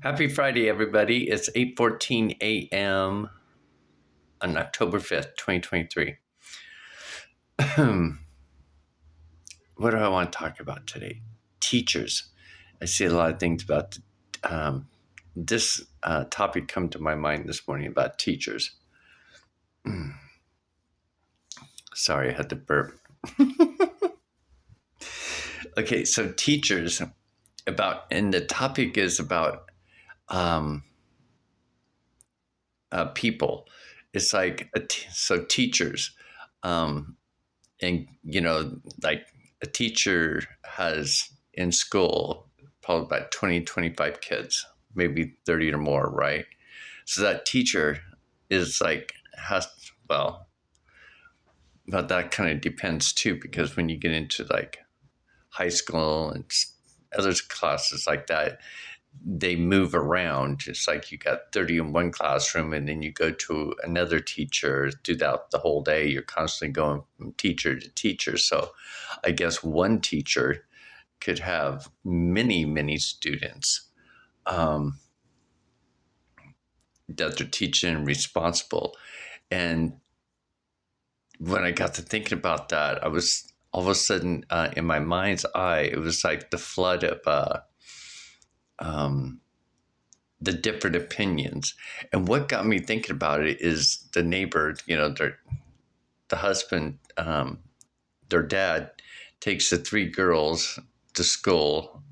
Happy Friday, everybody. It's 8:14 a.m. on October 5th, 2023. What do I want to talk about today? Teachers. I see a lot of things about this topic come to my mind this morning about teachers. Sorry, I had to burp. Okay, so teachers and the topic is about people. It's like, so teachers, um, and like a teacher has in school probably about 20, 25 kids, maybe 30 or more, right? So that teacher is like, but that kind of depends too, because when you get into like high school and other classes like that, they move around. It's like you got 30 in one classroom and then you go to another teacher throughout the whole day. You're constantly going from teacher to teacher. So I guess one teacher could have many, many students that they're teaching and responsible. And when I got to thinking about that, I was all of a sudden in my mind's eye, it was like the flood of the different opinions. And what got me thinking about it is the neighbor, the husband, their dad takes the three girls to school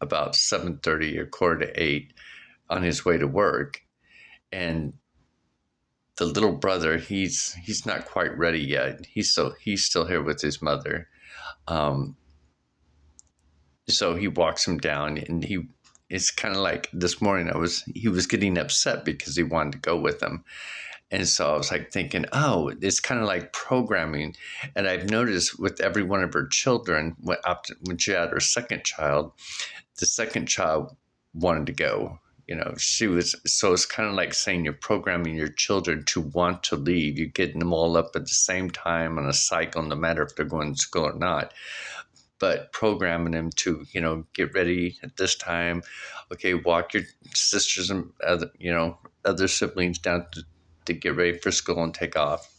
about 7:30 or 7:45 on his way to work. And the little brother, he's not quite ready yet. He's still here with his mother. Um, so he walks him down, and it's kind of like this morning. He was getting upset because he wanted to go with him, and so I was like thinking, oh, it's kind of like programming. And I've noticed with every one of her children, when she had her second child, the second child wanted to go. So it's kind of like saying you're programming your children to want to leave. You're getting them all up at the same time on a cycle, no matter if they're going to school or not, but programming them to, get ready at this time. Okay, walk your sisters and other siblings down to get ready for school and take off.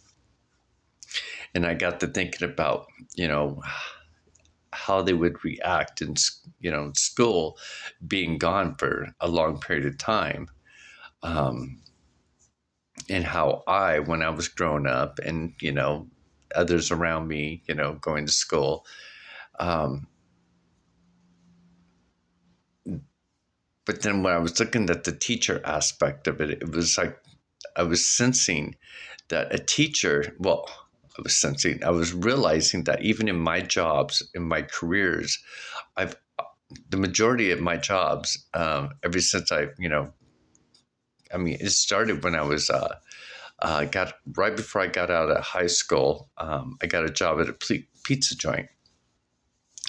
And I got to thinking about, how they would react in, school being gone for a long period of time. And how when I was growing up and, others around me, going to school, but then when I was looking at the teacher aspect of it, it was like I was sensing that I was realizing that even in my jobs, in my careers, the majority of my jobs, ever since it started when I was, got right before I got out of high school, I got a job at a pizza joint.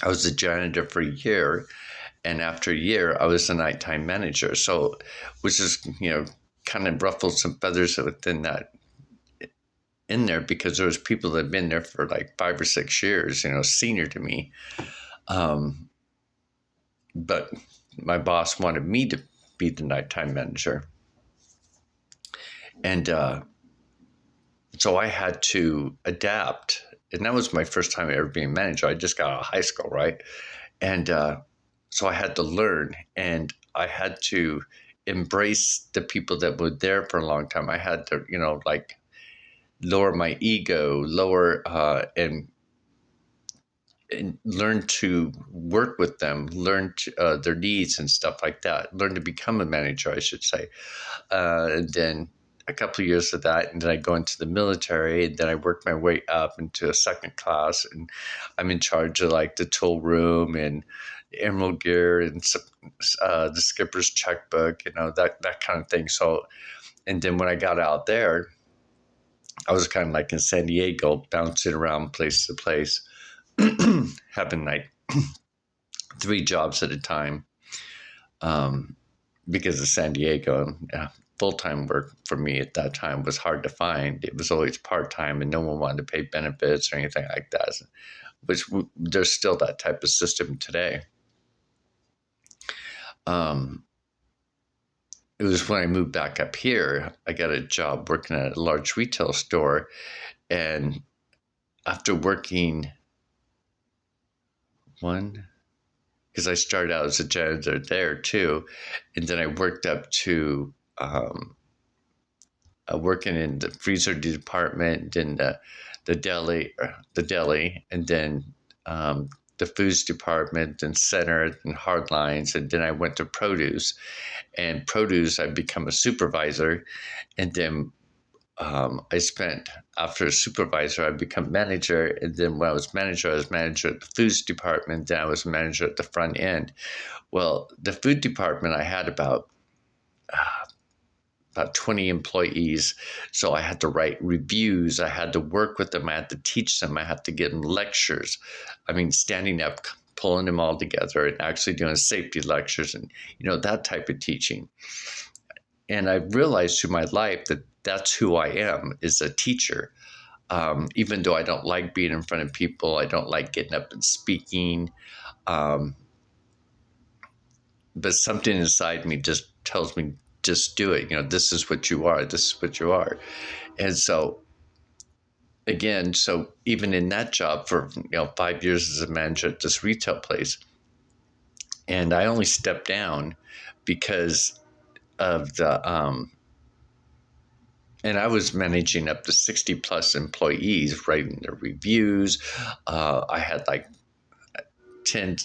I was a janitor for a year. And after a year, I was a nighttime manager. So, which is, kind of ruffled some feathers within that in there, because there was people that had been there for like 5 or 6 years, senior to me. But my boss wanted me to be the nighttime manager. And so I had to adapt. And that was my first time ever being a manager. I just got out of high school, right? And so I had to learn, and I had to embrace the people that were there for a long time. I had to, like lower my ego, and learn to work with them, learn their needs and stuff like that, learn to become a manager, I should say. And then a couple of years of that, and then I go into the military, and then I work my way up into a second class, and I'm in charge of like the tool room and emerald gear and the skipper's checkbook, that kind of thing. So, and then when I got out there, I was kind of like in San Diego, bouncing around place to place, having like 3 jobs at a time, because of San Diego. Full-time work for me at that time was hard to find. It was always part-time, and no one wanted to pay benefits or anything like that, which there's still that type of system today. it was when I moved back up here, I got a job working at a large retail store. And after working because I started out as a janitor there too. And then I worked up to working in the freezer department, and the deli, and then the foods department, and center, and hard lines, and then I went to produce. And produce, I become a supervisor, and then I spent after a supervisor, I become manager, and then when I was manager at the foods department. Then I was manager at the front end. Well, the food department, I had about 20 employees. So I had to write reviews. I had to work with them. I had to teach them. I had to give them lectures. I mean, standing up, pulling them all together, and actually doing safety lectures, and, that type of teaching. And I realized through my life that that's who I am, is a teacher. Even though I don't like being in front of people, I don't like getting up and speaking. But something inside me just tells me, just do it. This is what you are. This is what you are. And so, again, so even in that job for 5 years as a manager at this retail place, and I only stepped down because of and I was managing up to 60 plus employees, writing their reviews. I had like 10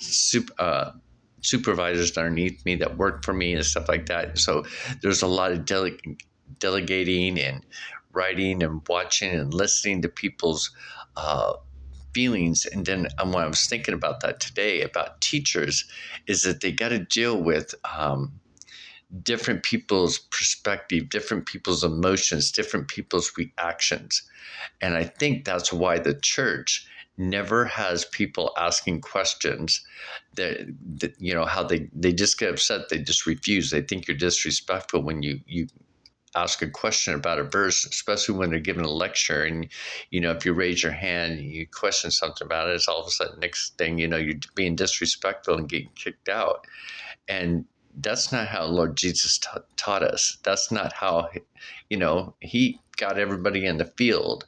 supervisors underneath me that worked for me and stuff like that. So there's a lot of delegating and writing and watching and listening to people's feelings. And then when I was thinking about that today about teachers, is that they got to deal with different people's perspective, different people's emotions, different people's reactions. And I think that's why the church never has people asking questions that how they just get upset. They just refuse. They think you're disrespectful when you ask a question about a verse, especially when they're giving a lecture. And, if you raise your hand and you question something about it, it's all of a sudden next thing, you're being disrespectful and getting kicked out. And that's not how Lord Jesus taught us. That's not how, he got everybody in the field,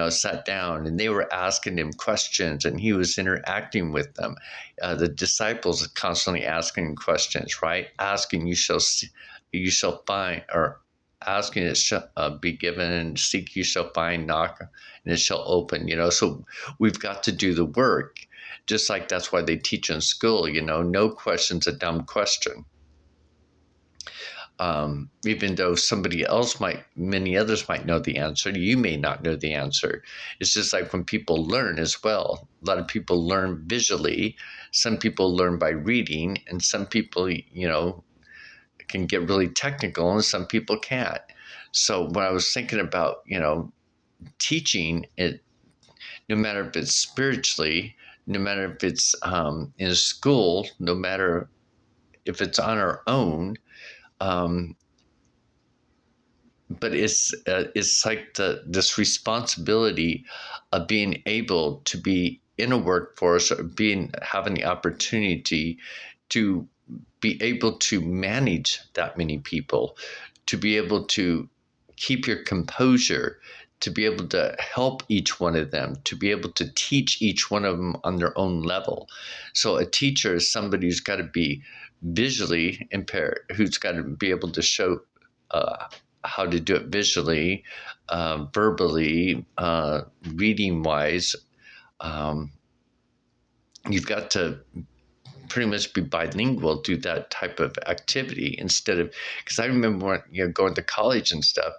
sat down, and they were asking him questions, and he was interacting with them. The disciples are constantly asking questions, right? Asking, you shall find, or asking, it shall be given, and seek, you shall find, knock, and it shall open. So we've got to do the work. Just like that's why they teach in school, no question's a dumb question. Even though many others might know the answer, you may not know the answer. It's just like when people learn as well. A lot of people learn visually. Some people learn by reading, and some people, can get really technical, and some people can't. So when I was thinking about, teaching it, no matter if it's spiritually, no matter if it's in a school, no matter if it's on our own, but it's like this responsibility of being able to be in a workforce, or having the opportunity to be able to manage that many people, to be able to keep your composure, to be able to help each one of them, to be able to teach each one of them on their own level. So a teacher is somebody who's got to be visually impaired, who's got to be able to show how to do it visually, verbally, reading wise. You've got to pretty much be bilingual, do that type of activity, instead of, because I remember when, going to college and stuff,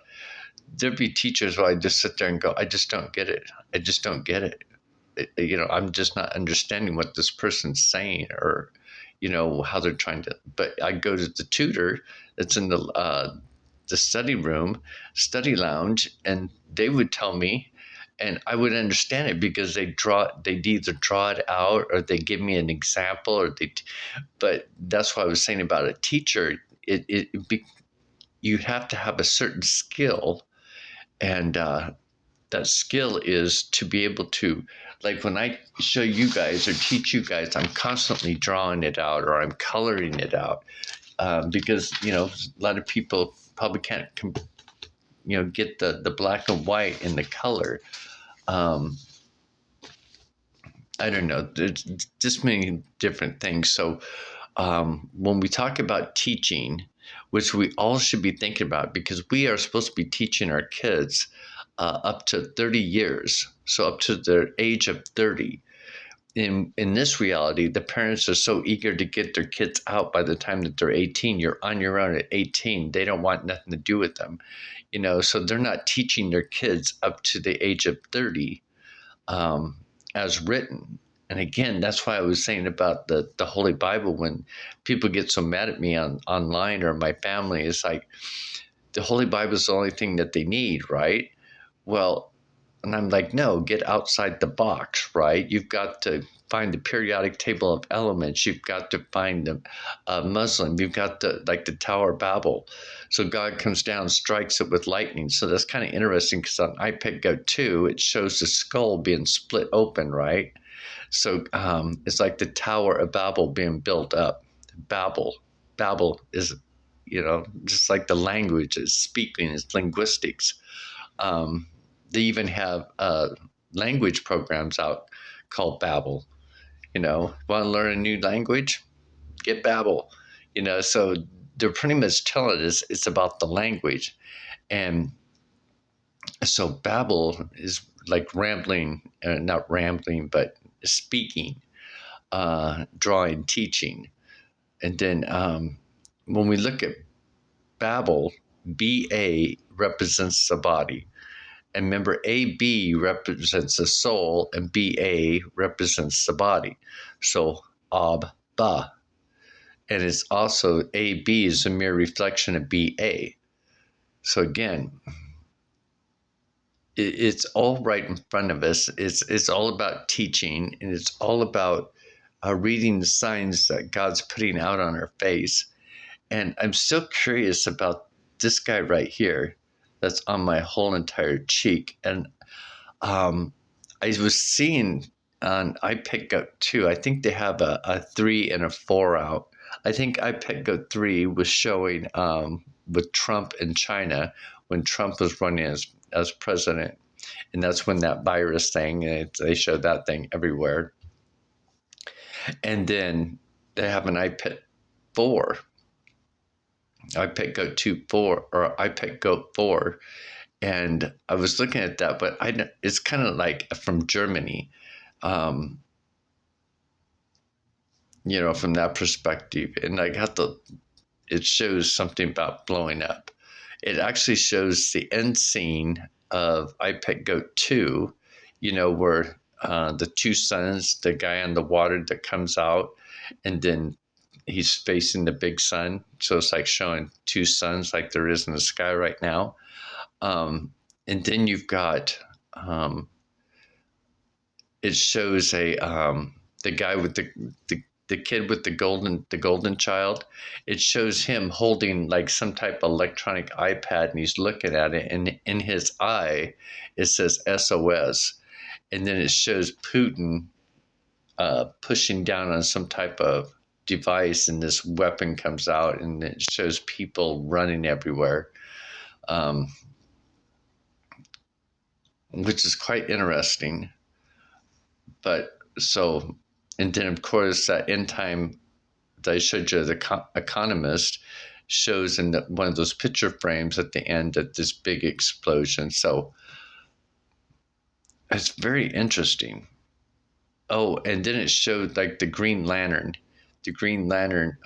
there'd be teachers where I just sit there and go, I just don't get it. I just don't get it. I'm just not understanding what this person's saying, or, how they're trying to, but I go to the tutor that's in the study lounge, and they would tell me, and I would understand it because they'd either draw it out, or they give me an example, or but that's what I was saying about a teacher. You have to have a certain skill, and that skill is to be able to, like when I show you guys or teach you guys, I'm constantly drawing it out, or I'm coloring it out. because a lot of people probably can't get the black and white and the color. um, I don't know, there's just many different things. So when we talk about teaching, which we all should be thinking about, because we are supposed to be teaching our kids up to 30 years, so up to the age of 30. In this reality, the parents are so eager to get their kids out by the time that they're 18. You're on your own at 18. They don't want nothing to do with them, so they're not teaching their kids up to the age of 30 as written. And again, that's why I was saying about the Holy Bible. When people get so mad at me online or my family, it's like the Holy Bible is the only thing that they need, right? Well, and I'm like, no, get outside the box, right? You've got to find the periodic table of elements. You've got to find the Muslim. You've got the Tower of Babel. So God comes down, strikes it with lightning. So that's kind of interesting, because on iPad Go 2, it shows the skull being split open, right? So it's like the Tower of Babel being built up. Babel is, just like the language is speaking, is linguistics. They even have language programs out called Babbel. Want to learn a new language? Get Babbel. So they're pretty much telling us it's about the language. And so Babbel is like rambling, not rambling, but speaking, drawing, teaching. And then when we look at Babel, BA represents the body. And remember, AB represents the soul and BA represents the body. So Ba. And it's also AB is a mere reflection of BA. So again, it's all right in front of us. It's all about teaching, and it's all about reading the signs that God's putting out on our face. And I'm so curious about this guy right here that's on my whole entire cheek. And I was seeing on iPad Go 2, I think they have a 3 and a 4 out. I think iPad Go 3 was showing with Trump in China when Trump was running as president. And that's when that virus thing, and they showed that thing everywhere. And then they have an iPad 4. iPad Go 2 4 or iPad Go 4, and I was looking at that, but it's kind of like from Germany, from that perspective. And it shows something about blowing up. It actually shows the end scene of iPad Go 2, where the two suns, the guy on the water that comes out, and then he's facing the big sun. So it's like showing two suns like there is in the sky right now. And then you've got, it shows the guy with the kid with the golden child. It shows him holding like some type of electronic iPad, and he's looking at it, and in his eye it says SOS. And then it shows Putin pushing down on some type of device, and this weapon comes out, and it shows people running everywhere, which is quite interesting. But so, and then of course that end time that I showed you, the Economist, shows in one of those picture frames at the end that this big explosion. So it's very interesting. Oh, and then it showed like the Green Lantern. The Green Lantern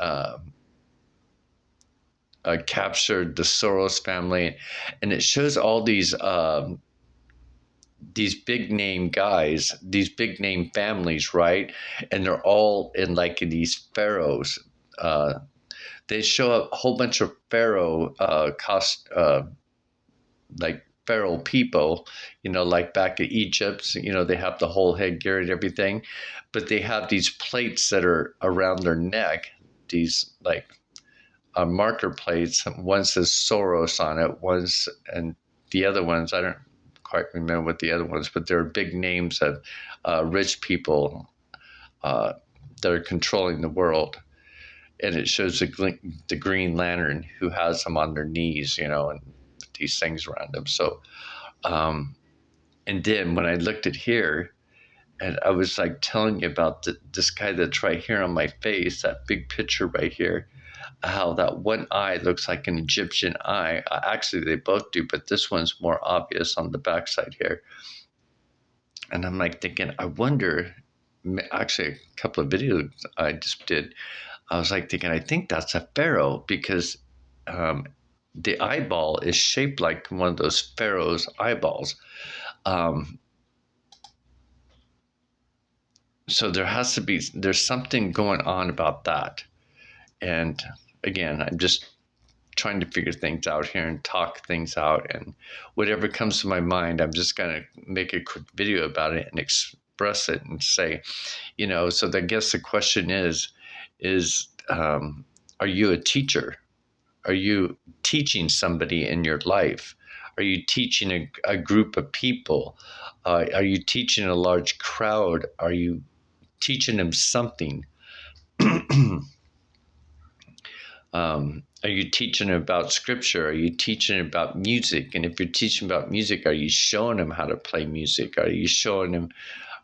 captured the Soros family, and it shows all these big name guys, these big name families, right? And they're all in like these pharaohs. They show a whole bunch of pharaoh like pharaoh people, like back in Egypt. They have the whole headgear and everything, but they have these plates that are around their neck. These like marker plates. One says Soros on it. And the other ones, I don't quite remember what the other ones, but they're big names of rich people that are controlling the world. and it shows the Green Lantern who has them on their knees, and these things around them. So, and then when I looked at here, and I was like telling you about this guy that's right here on my face, that big picture right here, how that one eye looks like an Egyptian eye. Actually, they both do, but this one's more obvious on the backside here. And I'm like thinking, I wonder, actually, a couple of videos I just did, I was like thinking, I think that's a pharaoh because um, the eyeball is shaped like one of those pharaoh's eyeballs. Um, so there's something going on about that. And again, I'm just trying to figure things out here and talk things out, and whatever comes to my mind, I'm just going to make a quick video about it and express it and say, so I guess the question is are you a teacher? Are you teaching somebody in your life? Are you teaching a group of people? Are you teaching a large crowd? Are you teaching them something? Are you teaching about scripture? Are you teaching about music? And if you're teaching about music, are you showing them how to play music? Are you showing them,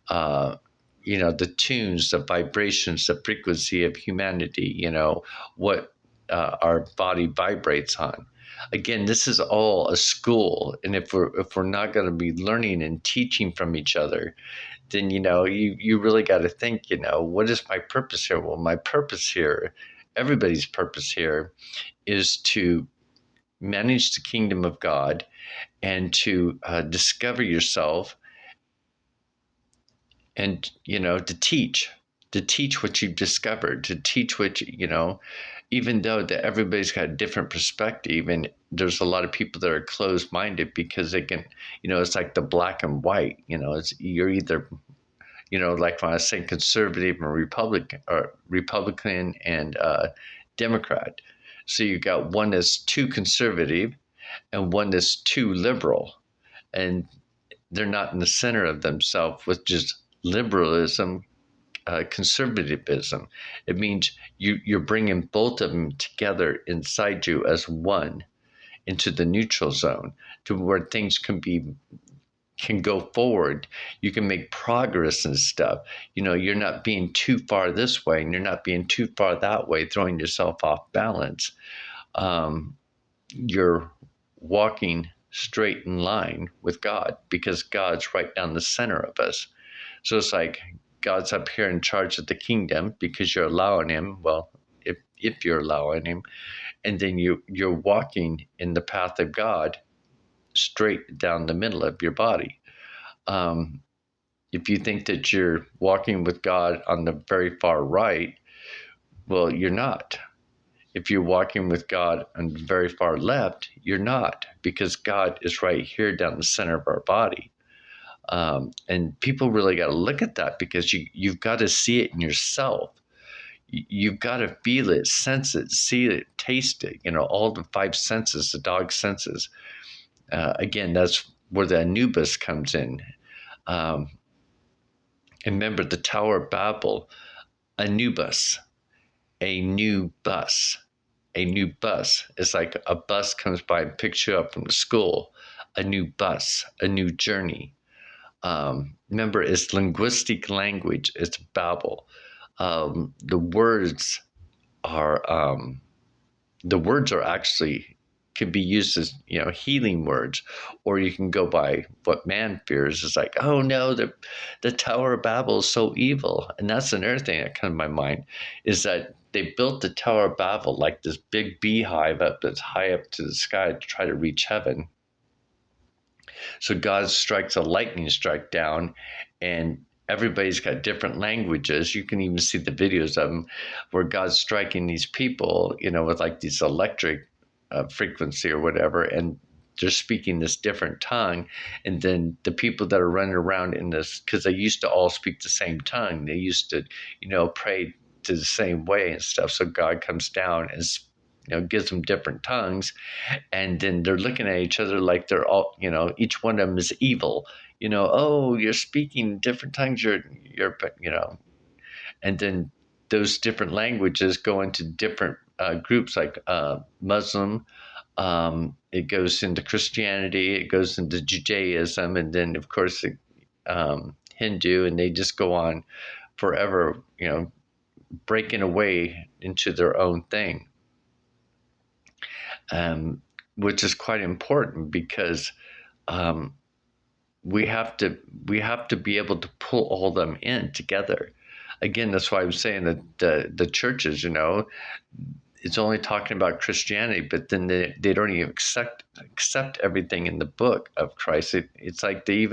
the tunes, the vibrations, the frequency of humanity, what our body vibrates on? Again, this is all a school. And if we're not going to be learning and teaching from each other, then, you really got to think, what is my purpose here? Well, my purpose here, everybody's purpose here, is to manage the kingdom of God and to discover yourself and, to teach what you've discovered, to teach what, even though that everybody's got a different perspective, and there's a lot of people that are closed-minded because they can, it's like the black and white, you're either, like when I say conservative and Republican and Democrat. So you got one that's too conservative and one that's too liberal, and they're not in the center of themselves with just liberalism, conservatism. It means you're bringing both of them together inside you as one into the neutral zone, to where things can go forward. You can make progress and stuff. You're not being too far this way and you're not being too far that way, throwing yourself off balance. You're walking straight in line with God because God's right down the center of us. So it's like God's up here in charge of the kingdom because you're allowing him. Well, if you're allowing him, and then you're walking in the path of God straight down the middle of your body. If you think that you're walking with God on the very far right, well, you're not. If you're walking with God on the very far left, you're not, because God is right here down the center of our body. And people really got to look at that, because you've got to see it in yourself. You've got to feel it, sense it, see it, taste it, all the five senses, the dog senses. Again, that's where the Anubis comes in. And remember the Tower of Babel, Anubis, a new bus. A new bus is like a bus comes by and picks you up from the school. A new bus, a new journey. Remember, it's linguistic language. It's Babel. The words are actually can be used as healing words, or you can go by what man fears. It's like, oh no, the Tower of Babel is so evil. And that's another thing that comes to my mind, is that they built the Tower of Babel like this big beehive that's high up to the sky to try to reach heaven. So God strikes a lightning strike down, and everybody's got different languages. You can even see the videos of them where God's striking these people, with like these electric frequency or whatever, and they're speaking this different tongue. And then the people that are running around in this, because they used to all speak the same tongue, they used to, pray to the same way and stuff. So God comes down and gives them different tongues, and then they're looking at each other like they're all, each one of them is evil. Oh, you're speaking different tongues. You're, and then those different languages go into different groups, like Muslim. It goes into Christianity. It goes into Judaism, and then of course Hindu, and they just go on forever. Breaking away into their own thing, um, which is quite important because um, we have to be able to pull all them in together. Again, that's why I'm saying that the churches, it's only talking about Christianity, but then they don't even accept everything in the book of Christ. It's like they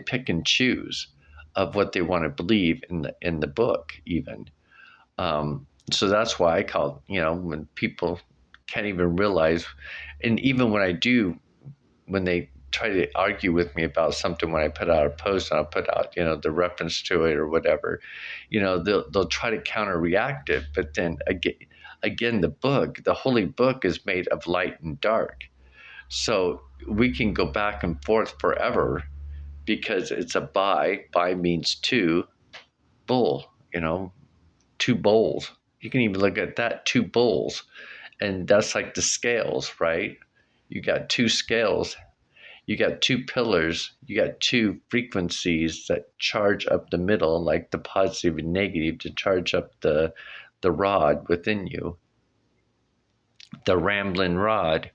pick and choose of what they want to believe in the book even. So that's why I call, when people can't even realize, and even when I do, when they try to argue with me about something, when I put out a post and I'll put out, the reference to it or whatever, they'll try to counter react it. But then again, the holy book is made of light and dark. So we can go back and forth forever because it's a by. By means two, bull, two bowls. You can even look at that, two bowls. And that's like the scales, right? You got two scales, you got two pillars, you got two frequencies that charge up the middle, like the positive and negative, to charge up the rod within you, the rambling rod.